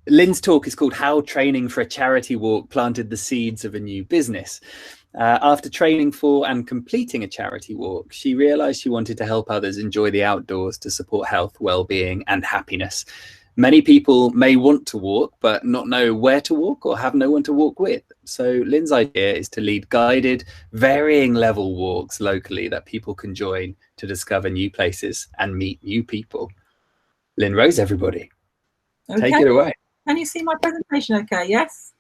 Lynne's talk is called How Training for a Charity Walk Planted the Seeds of a New Business. After training for and completing a charity walk, she realised she wanted to help others enjoy the outdoors to support health, well-being and happiness. Many people may want to walk, but not know where to walk or have no one to walk with. So Lynne's idea is to lead guided, varying level walks locally that people can join to discover new places and meet new people. Lynne Rose, everybody. Okay. Take it away. Can you see my presentation okay? Yes?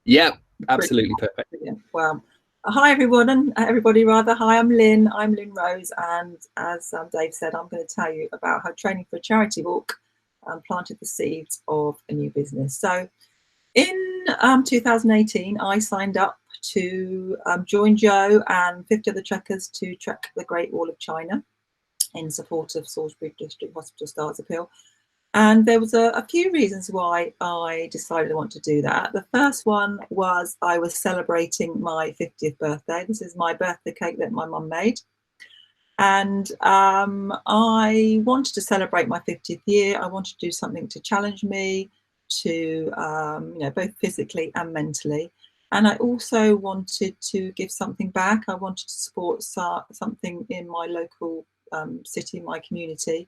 Yeah, absolutely perfect. Brilliant. Well, hi everyone, everybody rather. Hi, I'm Lynne. I'm Lynne Rose, and as Dave said, I'm going to tell you about how training for a charity walk planted the seeds of a new business. So in 2018, I signed up to join Joe and 50 other trekkers to trek the Great Wall of China in support of Salisbury District Hospital Stars Appeal. And there was a few reasons why I decided I want to do that. The first one was I was celebrating my 50th birthday. This is my birthday cake that my mum made. And I wanted to celebrate my 50th year. I wanted to do something to challenge me, to both physically and mentally. And I also wanted to give something back. I wanted to support something in my local city, my community.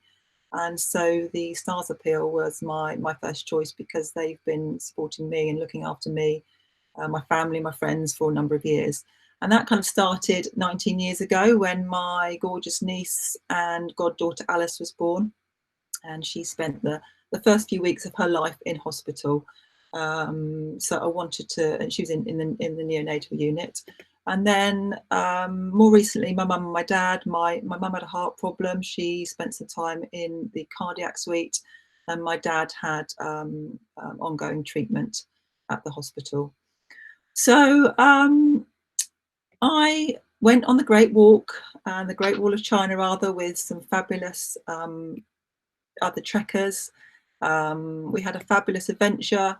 And so the Stars Appeal was my first choice because they've been supporting me and looking after me, my family, my friends for a number of years. And that kind of started 19 years ago when my gorgeous niece and goddaughter Alice was born. And she spent the first few weeks of her life in hospital. So I wanted to, and she was in the neonatal unit. And then more recently, my mum and my dad, my mum had a heart problem. She spent some time in the cardiac suite, and my dad had ongoing treatment at the hospital. So I went on the Great Walk, the Great Wall of China rather, with some fabulous other trekkers. We had a fabulous adventure.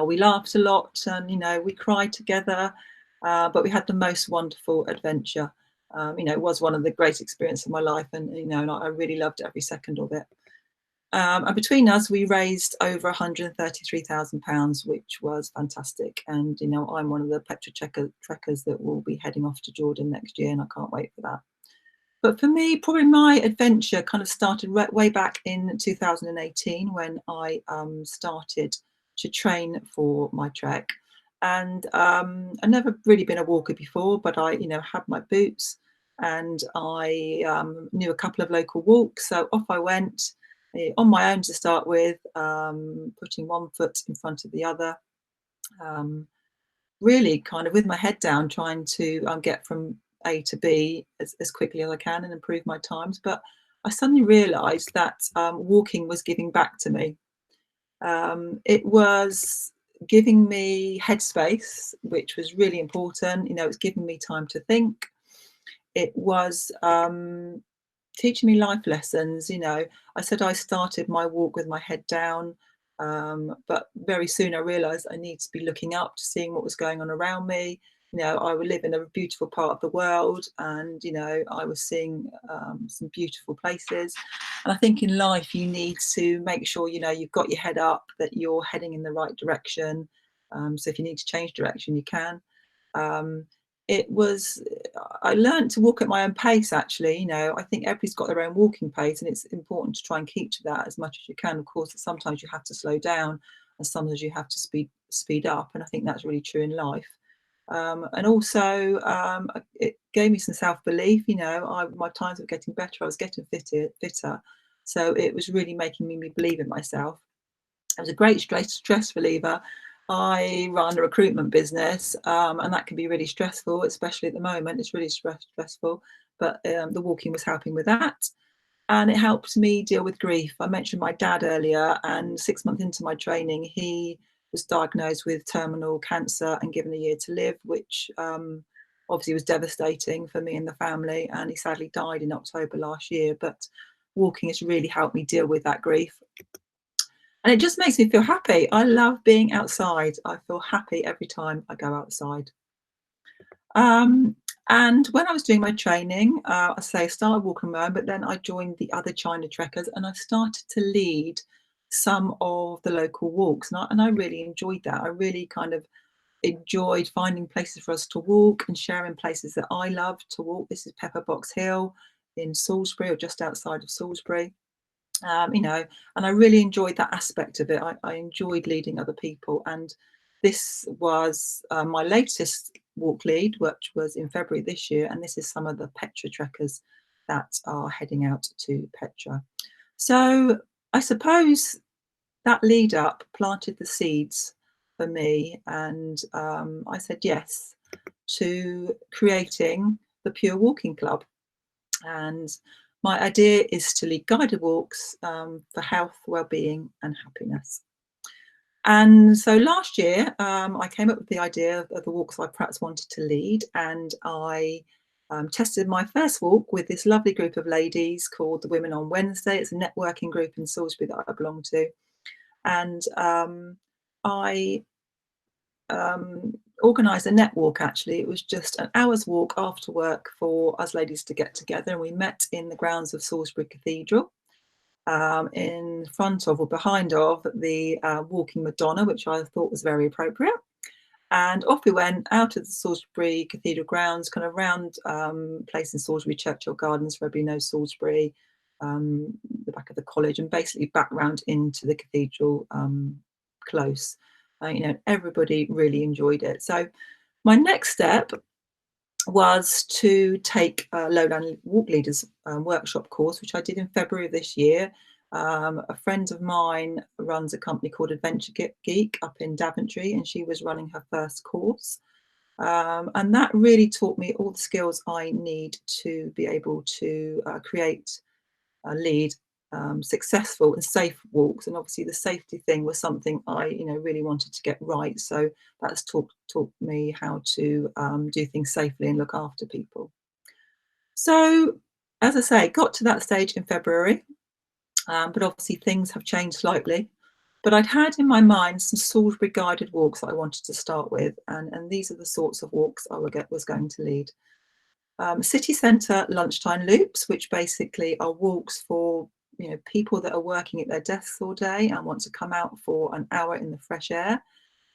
We laughed a lot, and we cried together. But we had the most wonderful adventure. It was one of the great experiences of my life, and and I really loved every second of it. And between us, we raised over £133,000, which was fantastic. And I'm one of the petrol trekkers that will be heading off to Jordan next year, and I can't wait for that. But for me, probably my adventure kind of started way back in 2018 when I started to train for my trek. And I'd never really been a walker before, but I, had my boots, and I knew a couple of local walks. So off I went on my own to start with, putting one foot in front of the other, really kind of with my head down, trying to get from A to B as quickly as I can and improve my times. But I suddenly realised that walking was giving back to me. It was giving me headspace, which was really important. It's giving me time to think. It was teaching me life lessons. I said I started my walk with my head down, but very soon I realised I need to be looking up to seeing what was going on around me. I would live in a beautiful part of the world, and I was seeing some beautiful places. And I think in life you need to make sure you've got your head up, that you're heading in the right direction. So if you need to change direction, you can. I learned to walk at my own pace, actually. I think everybody's got their own walking pace, and it's important to try and keep to that as much as you can. Of course, sometimes you have to slow down, and sometimes you have to speed up, and I think that's really true in life. And also it gave me some self-belief. My times were getting better. I was getting fitter. So it was really making me believe in myself. It was a great stress reliever. I run a recruitment business, and that can be really stressful, especially at the moment. It's really stressful, but the walking was helping with that. And it helped me deal with grief. I mentioned my dad earlier, and 6 months into my training, he was diagnosed with terminal cancer and given a year to live, which obviously was devastating for me and the family. And he sadly died in October last year. But walking has really helped me deal with that grief. And it just makes me feel happy. I love being outside. I feel happy every time I go outside. And when I was doing my training, I started walking around, but then I joined the other China trekkers, and I started to lead some of the local walks, and I really enjoyed that. I really kind of enjoyed finding places for us to walk and sharing places that I love to walk. This is Pepperbox Hill in Salisbury, or just outside of Salisbury. You know, and I really enjoyed that aspect of it. I enjoyed leading other people, and this was my latest walk lead, which was in February this year, and this is some of the Petra trekkers that are heading out to Petra. So I suppose that lead up planted the seeds for me, and I said yes to creating the Pure Walking Club. And my idea is to lead guided walks for health, well-being and happiness. And so last year I came up with the idea of the walks I perhaps wanted to lead, and I tested my first walk with this lovely group of ladies called the Women on Wednesday. It's a networking group in Salisbury that I belong to. And I organised a net walk. Actually, it was just an hour's walk after work for us ladies to get together, and we met in the grounds of Salisbury Cathedral, in front of or behind of the walking Madonna, which I thought was very appropriate. And off we went out of the Salisbury Cathedral grounds, kind of round place in Salisbury, Churchill Gardens, for everybody knows Salisbury, the back of the college, and basically back round into the cathedral close. You know, everybody really enjoyed it. So my next step was to take a Lowland Walk Leaders workshop course, which I did in February of this year. A friend of mine runs a company called Adventure Geek up in Daventry, and she was running her first course. And that really taught me all the skills I need to be able to create, lead successful and safe walks. And obviously the safety thing was something I really wanted to get right. So that's taught me how to do things safely and look after people. So as I say, got to that stage in February, but obviously things have changed slightly. But I'd had in my mind some Salisbury guided walks that I wanted to start with, and these are the sorts of walks I was going to lead. City centre lunchtime loops, which basically are walks for people that are working at their desks all day and want to come out for an hour in the fresh air.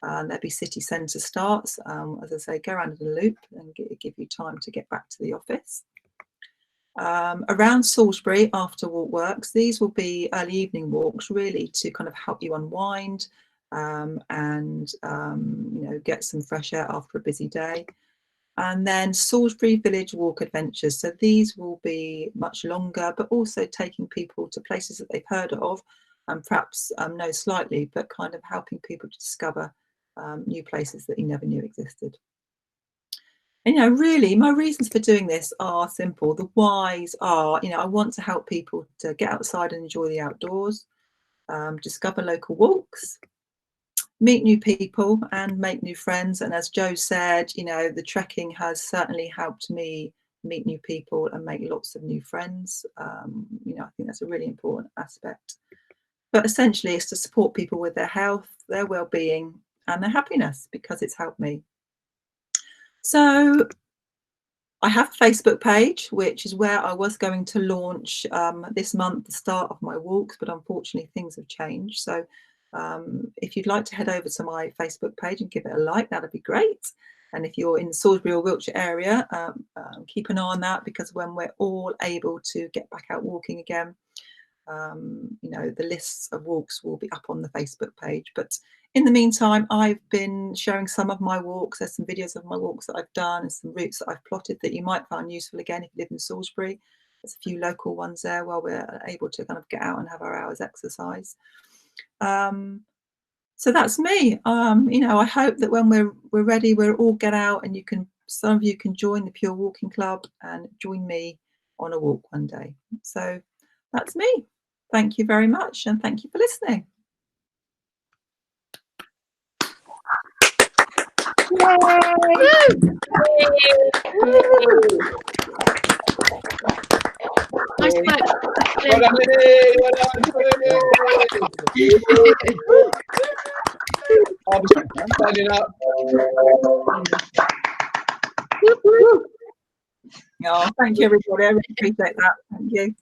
There'll be city centre starts, as I say, go around in a loop and give you time to get back to the office. Around Salisbury after walk works, these will be early evening walks, really to kind of help you unwind and get some fresh air after a busy day. And then Salisbury Village Walk Adventures. So these will be much longer, but also taking people to places that they've heard of and perhaps know slightly, but kind of helping people to discover new places that you never knew existed. And really, my reasons for doing this are simple. The whys are, I want to help people to get outside and enjoy the outdoors, discover local walks, meet new people and make new friends. And as Jo said, the trekking has certainly helped me meet new people and make lots of new friends. I think that's a really important aspect. But essentially, it's to support people with their health, their well-being and their happiness, because it's helped me. So I have a Facebook page, which is where I was going to launch this month, the start of my walks, but unfortunately things have changed. So if you'd like to head over to my Facebook page and give it a like, that'd be great. And if you're in the Salisbury or Wiltshire area, keep an eye on that, because when we're all able to get back out walking again, the lists of walks will be up on the Facebook page. But in the meantime, I've been sharing some of my walks. There's some videos of my walks that I've done and some routes that I've plotted that you might find useful again if you live in Salisbury. There's a few local ones there while we're able to kind of get out and have our hour's exercise. So that's me. I hope that when we're ready, we'll all get out, and some of you can join the Pure Walking Club and join me on a walk one day. So that's me. Thank you very much, and thank you for listening. Nice work. I'm signing up. Oh, thank you, everybody. I really appreciate that. Thank you.